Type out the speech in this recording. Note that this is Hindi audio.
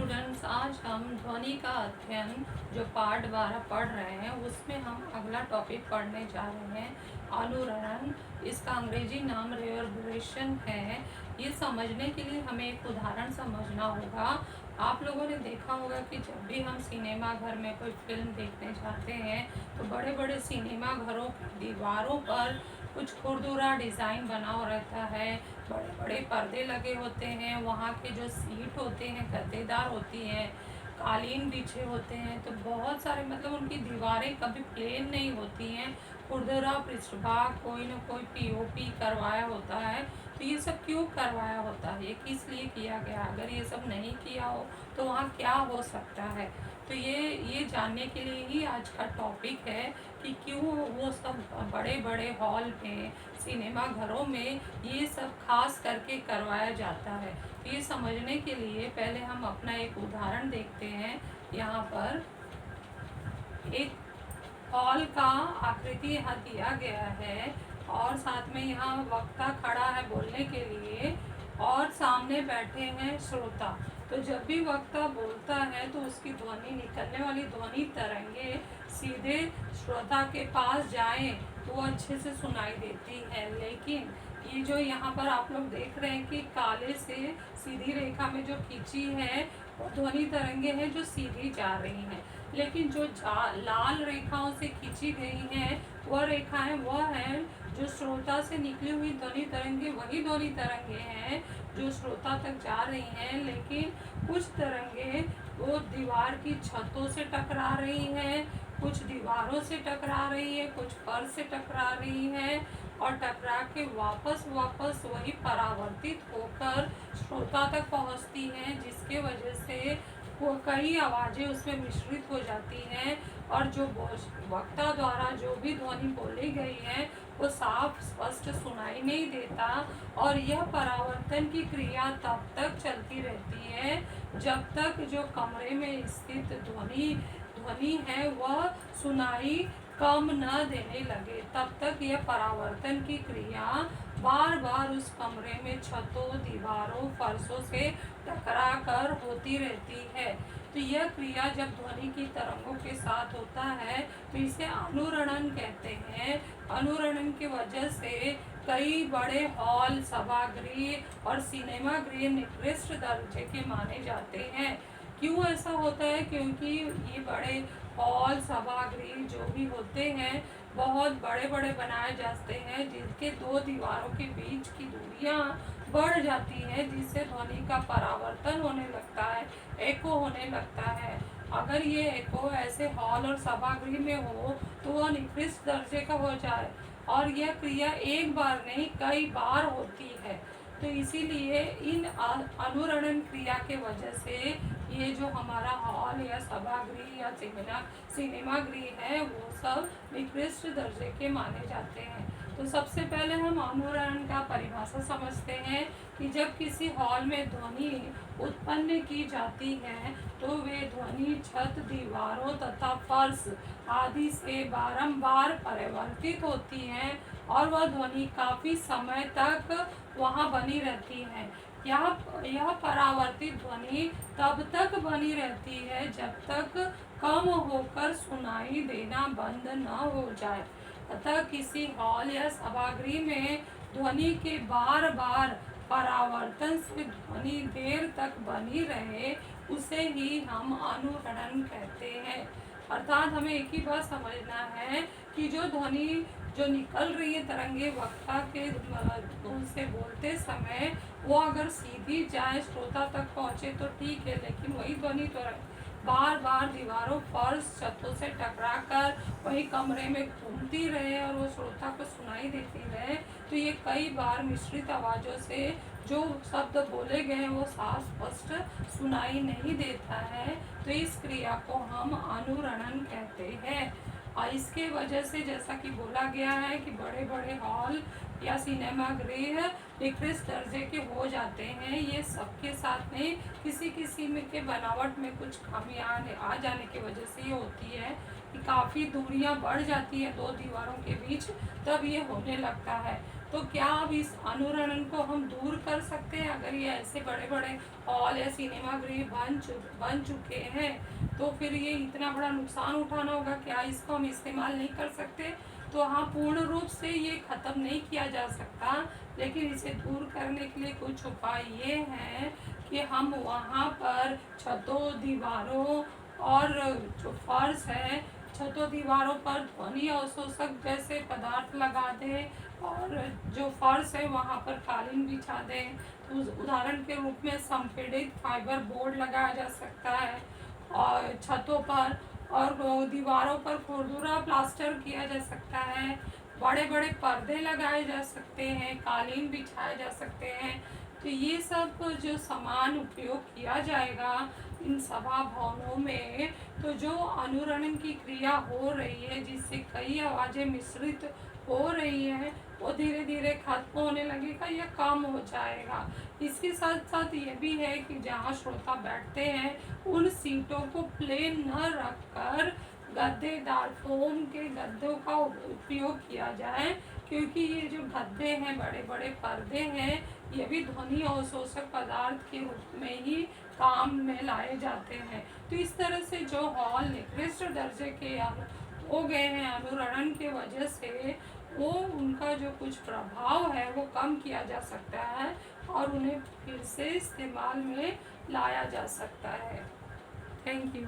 स्टूडेंट्स, आज हम ध्वनि का अध्ययन जो पार्ट 12 पढ़ रहे हैं उसमें हम अगला टॉपिक पढ़ने जा रहे हैं, अनुरणन। इसका अंग्रेजी नाम रिवर्बरेशन है। ये समझने के लिए हमें एक उदाहरण समझना होगा। आप लोगों ने देखा होगा कि जब भी हम सिनेमा घर में कोई फिल्म देखने जाते हैं तो बड़े बड़े सिनेमा घरों की दीवारों पर कुछ खुरदुरा डिज़ाइन बना हुआ रहता है, बड़े बड़े पर्दे लगे होते हैं, वहाँ के जो सीट होते हैं गद्देदार होती हैं, कालीन बिछे होते हैं। तो बहुत सारे मतलब उनकी दीवारें कभी प्लेन नहीं होती हैं, खुरदुरा पृष्ठभाग कोई ना कोई पीओपी करवाया होता है। तो ये सब क्यों करवाया होता है, ये किस लिए किया गया? अगर ये सब नहीं किया हो तो वहाँ क्या हो सकता है? तो ये जानने के लिए ही आज का टॉपिक है कि क्यों वो सब बड़े बड़े हॉल में, सिनेमा घरों में ये सब खास करके करवाया जाता है। तो ये समझने के लिए पहले हम अपना एक उदाहरण देखते हैं। यहाँ पर एक हॉल का आकृति यहाँ दिया गया है और साथ में यहाँ वक्ता खड़ा है बोलने के लिए और सामने बैठे हैं श्रोता। तो जब भी वक्ता बोलता है तो उसकी ध्वनि, निकलने वाली ध्वनि तरंगे सीधे श्रोता के पास जाएं तो वो अच्छे से सुनाई देती है। लेकिन ये जो यहाँ पर आप लोग देख रहे हैं कि काले से सीधी रेखा में जो खींची है वो ध्वनि तरंगे हैं जो सीधी जा रही हैं। लेकिन जो लाल रेखाओं से खींची गई हैं वह रेखाएं वह है जो श्रोता से निकली हुई ध्वनि तरंगे, वही ध्वनि तरंगे हैं जो श्रोता तक जा रही हैं। लेकिन कुछ तरंगे वो दीवार की छतों से टकरा रही हैं, कुछ दीवारों से टकरा रही है, कुछ फर्श से टकरा रही है और टकरा के वापस वही परावर्तित होकर श्रोता तक पहुंचती हैं, जिसके वजह से वो कई आवाज़ें उसमें मिश्रित हो जाती हैं और जो वक्ता द्वारा जो भी ध्वनि बोली गई है वो साफ स्पष्ट सुनाई नहीं देता। और यह परावर्तन की क्रिया तब तक चलती रहती है जब तक जो कमरे में स्थित ध्वनि है वह सुनाई कम न देने लगे। तब तक यह परावर्तन की क्रिया बार बार उस कमरे में छतों, दीवारों, फर्शों से टकरा कर होती रहती है। तो यह क्रिया जब ध्वनि की तरंगों के साथ होता है तो इसे अनुरणन कहते हैं। अनुरणन की वजह से कई बड़े हॉल, सभागृह और सिनेमा गृह निकृष्ट दर्जे के माने जाते हैं। क्यों ऐसा होता है? क्योंकि ये बड़े हॉल, सभागृह जो भी होते हैं बहुत बड़े बड़े बनाए जाते हैं, जिनके दो दीवारों के बीच की दूरियां बढ़ जाती हैं, जिससे ध्वनि का परावर्तन होने लगता है, एको होने लगता है। अगर ये एको ऐसे हॉल और सभागृह में हो तो वह निकृष्ट दर्जे का हो जाए और यह क्रिया एक बार नहीं कई बार होती है। तो इसीलिए इन अनुरणन क्रिया के वजह से ये जो हमारा हॉल या सभागृह या सिनेमा गृह है वो सब निकृष्ट दर्जे के माने जाते हैं। तो सबसे पहले हम अनुरणन का परिभाषा समझते हैं कि जब किसी हॉल में ध्वनि उत्पन्न की जाती है तो वे ध्वनि छत, दीवारों तथा फर्श आदि से बारंबार परिवर्तित होती हैं और वह ध्वनि काफ़ी समय तक वहाँ बनी रहती है। यह परावर्तित ध्वनि तब तक बनी रहती है जब तक कम होकर सुनाई देना बंद न हो जाए। अतः किसी हॉल या सभागृह में ध्वनि के बार बार परावर्तन से ध्वनि देर तक बनी रहे उसे ही हम अनुरणन कहते हैं। अर्थात हमें एक ही बात समझना है कि जो ध्वनि जो निकल रही है तरंगे वक्ता के से बोलते समय वो अगर सीधी जाए श्रोता तक पहुँचे तो ठीक है, लेकिन वही ध्वनि तो बार बार दीवारों, फर्श, छतों से टकरा कर वही कमरे में घूमती रहे और वो श्रोता को सुनाई देती रहे तो ये कई बार मिश्रित आवाज़ों से जो शब्द बोले गए वो साफ स्पष्ट सुनाई नहीं देता है। तो इस क्रिया को हम अनुरणन कहते हैं। और इसके वजह से जैसा कि बोला गया है कि बड़े बड़े हॉल या सिनेमा गृह निकृष्ट दर्जे के हो जाते हैं। ये सबके साथ में किसी में के बनावट में कुछ खामियां आ जाने की वजह से ये होती है कि काफ़ी दूरियां बढ़ जाती है दो दीवारों के बीच, तब ये होने लगता है। तो क्या अब इस अनुरणन को हम दूर कर सकते हैं? अगर ये ऐसे बड़े बड़े हॉल या सिनेमा गृह बन चुके हैं तो फिर ये इतना बड़ा नुकसान उठाना होगा, क्या इसको हम इस्तेमाल नहीं कर सकते? तो हाँ, पूर्ण रूप से ये ख़त्म नहीं किया जा सकता, लेकिन इसे दूर करने के लिए कुछ उपाय ये हैं कि हम वहाँ पर छतों, दीवारों और जो फर्श है, छतों दीवारों पर ध्वनि अवशोषक जैसे पदार्थ लगा दें, और जो फर्श है वहाँ पर कालीन बिछा दें। तो उदाहरण के रूप में संपीड़ित फाइबर बोर्ड लगाया जा सकता है और छतों पर, और दीवारों पर खुरदुरा प्लास्टर किया जा सकता है, बड़े बड़े पर्दे लगाए जा सकते हैं, कालीन बिछाए जा सकते हैं। तो ये सब जो सामान उपयोग किया जाएगा इन सभा भवनों में, तो जो अनुरणन की क्रिया हो रही है जिससे कई आवाज़ें मिश्रित हो रही हैं, वो धीरे धीरे खत्म होने लगेगा या कम हो जाएगा। इसके साथ साथ ये भी है कि जहाँ श्रोता बैठते हैं उन सीटों को प्लेन न रखकर गद्देदार फोम के गद्दों का उपयोग किया जाए, क्योंकि ये जो गद्दे हैं, बड़े बड़े पर्दे हैं, ये भी ध्वनि अवशोषक पदार्थ के रूप में ही काम में लाए जाते हैं। तो इस तरह से जो हॉल निकृष्ट दर्जे के हो गए हैं अनुरणन के वजह से, वो उनका जो कुछ प्रभाव है वो कम किया जा सकता है और उन्हें फिर से इस्तेमाल में लाया जा सकता है। Thank you.